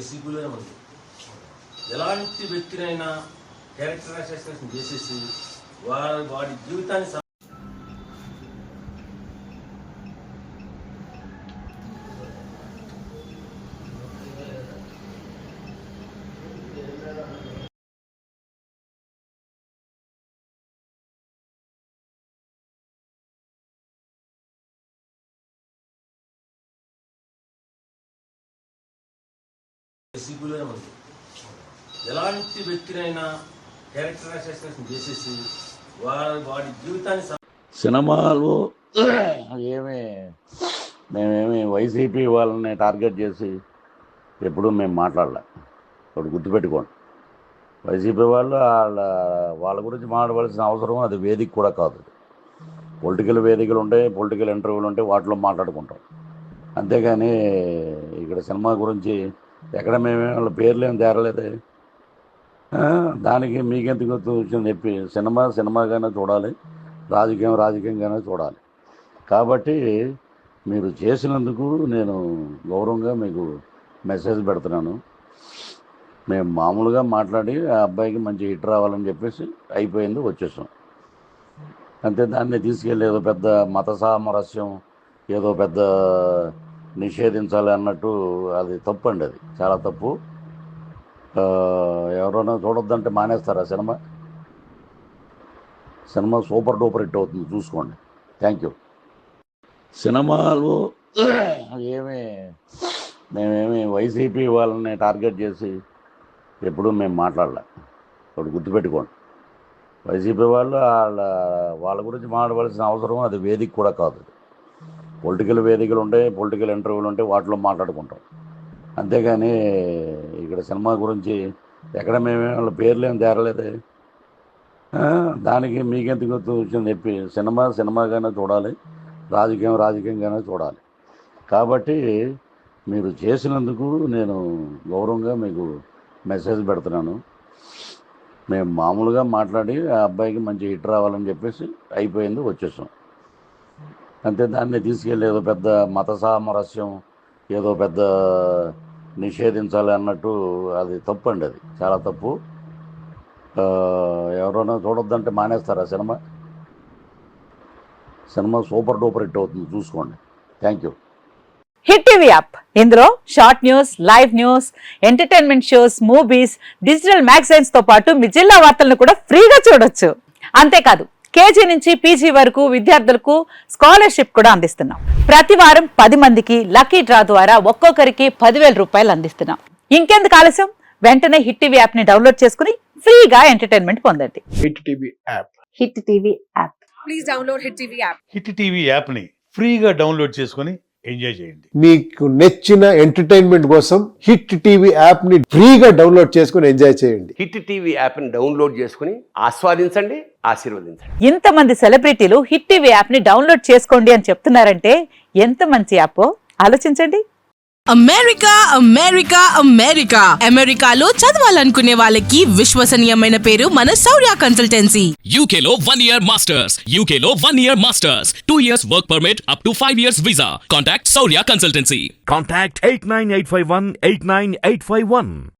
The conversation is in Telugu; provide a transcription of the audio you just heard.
సిగ్గులోనే ఉంది. ఎలాంటి వ్యక్తినైనా క్యారెక్టర్ అసెసినేషన్ చేసేసి వాడి జీవితాన్ని సిగ్గులోనే ఉంది. ఎలాంటి వ్యక్తినైనా క్యారెక్టర్ అసెసినేషన్ చేసేసి వాడి జీవితాన్ని సినిమాలు మేమేమి వైసీపీ వాళ్ళని టార్గెట్ చేసి ఎప్పుడూ మేము మాట్లాడలే. ఒకటి గుర్తుపెట్టుకోండి, వైసీపీ వాళ్ళు వాళ్ళ గురించి మాట్లాడవలసిన అవసరం అది వేదిక కూడా కాదు. పొలిటికల్ వేదికలు ఉంటాయి, పొలిటికల్ ఇంటర్వ్యూలు ఉంటాయి, వాటిలో మాట్లాడుకుంటాం. అంతేగాని ఇక్కడ సినిమా గురించి ఎక్కడ మేమే వాళ్ళ పేర్లు ఏం తేరలేదే. దానికి మీకెందుకు వచ్చింది చెప్పి సినిమాగానే చూడాలి, రాజకీయంగానే చూడాలి. కాబట్టి మీరు చేసినందుకు నేను గౌరవంగా మీకు మెసేజ్ పెడుతున్నాను. మేము మామూలుగా మాట్లాడి ఆ అబ్బాయికి మంచి హిట్ రావాలని చెప్పేసి అయిపోయింది, వచ్చేసాం అంతే. దాన్ని తీసుకెళ్ళి ఏదో పెద్ద మత సామరస్యం, ఏదో పెద్ద నిషేధించాలి అన్నట్టు అది తప్పు అండి, అది చాలా తప్పు. ఎవరైనా చూడొద్దంటే మానేస్తారా? సినిమా సూపర్ డూపర్ హిట్ అవుతుంది, చూసుకోండి. Thank you. సినిమాలు మేమేమి వైసీపీ వాళ్ళని టార్గెట్ చేసి ఎప్పుడూ మేము మాట్లాడలే. ఒకటి గుర్తుపెట్టుకోండి, వైసీపీ వాళ్ళు వాళ్ళ గురించి మాట్లాడవలసిన అవసరం అది వేదిక కూడా కాదు. పొలిటికల్ వేదికలు ఉంటాయి, పొలిటికల్ ఇంటర్వ్యూలు ఉంటాయి, వాటిలో మాట్లాడుకుంటాం. అంతేగాని ఇక్కడ సినిమా గురించి ఎక్కడ మేమే వాళ్ళ పేర్లు ఏం తేరలేదే. దానికి మీకెందుకు వచ్చింది చెప్పి సినిమాగానే చూడాలి, రాజకీయంగానే చూడాలి. కాబట్టి మీరు చేసినందుకు నేను గౌరవంగా మీకు మెసేజ్ పెడుతున్నాను. మేము మామూలుగా మాట్లాడి ఆ అబ్బాయికి మంచి హిట్ రావాలని చెప్పేసి అయిపోయింది, వచ్చేసాం అంతే. దాన్ని తీసుకెళ్ళి ఏదో పెద్ద మత సామరస్యం, ఏదో పెద్ద నిషేధించాలి అన్నట్టు అది తప్పు అండి, అది చాలా తప్పు. ఎవరైనా చూడొద్దంటే మానేస్తారా? సినిమా సూపర్ డూపర్ హిట్ అవుతుంది, చూసుకోండి. Thank you. Hit TV app, ఇందులో short news, live news, entertainment shows, movies, digital magazines తో పాటు మీ జిల్లా వార్తలను కూడా ఫ్రీగా చూడొచ్చు. అంతేకాదు కేజీ నుంచి పీజీ వరకు విద్యార్థులకు స్కాలర్షిప్ కూడా అందిస్తున్నాం. ప్రతి వారం 10 మందికి లక్కీ డ్రా ద్వారా ఒక్కొక్కరికి 10,000 రూపాయలు అందిస్తున్నాం. ఇంకెందుకు ఆలస్యం, వెంటనే హిట్ టీవీ యాప్ ని డౌన్లోడ్ చేసుకుని ఫ్రీగా ఎంటర్టైన్మెంట్ పొందండి. Hit TV app. Hit TV app. Please download hit TV app. Hit TV app ని ఫ్రీగా డౌన్లోడ్ చేసుకొని ఎంజాయ్ చేయండి. మీకు నచ్చిన ఎంటర్టైన్మెంట్ కోసం హిట్ టీవీ యాప్ ని ఫ్రీగా డౌన్లోడ్ చేసుకుని ఎంజాయ్ చేయండి. హిట్ టీవీ యాప్ ని డౌన్లోడ్ చేసుకుని ఆస్వాదించండి, ఆశీర్వదించండి. ఇంతమంది సెలబ్రిటీలు హిట్ టీవీ యాప్ ని డౌన్లోడ్ చేసుకోండి అని చెప్తున్నారంటే ఎంత మంచి యాప్ ఆలోచించండి. అమెరికా అమెరికా అమెరికా అమెరికాలో చదవాలనుకునే వాళ్ళకి విశ్వసనీయమైన పేరు మన శౌర్య కన్సల్టెన్సీ. UK లో 1 year masters, UK లో 1 year masters, 2 years work permit up to 5 years visa. Contact Saurya Consultancy. Contact 89851 89851.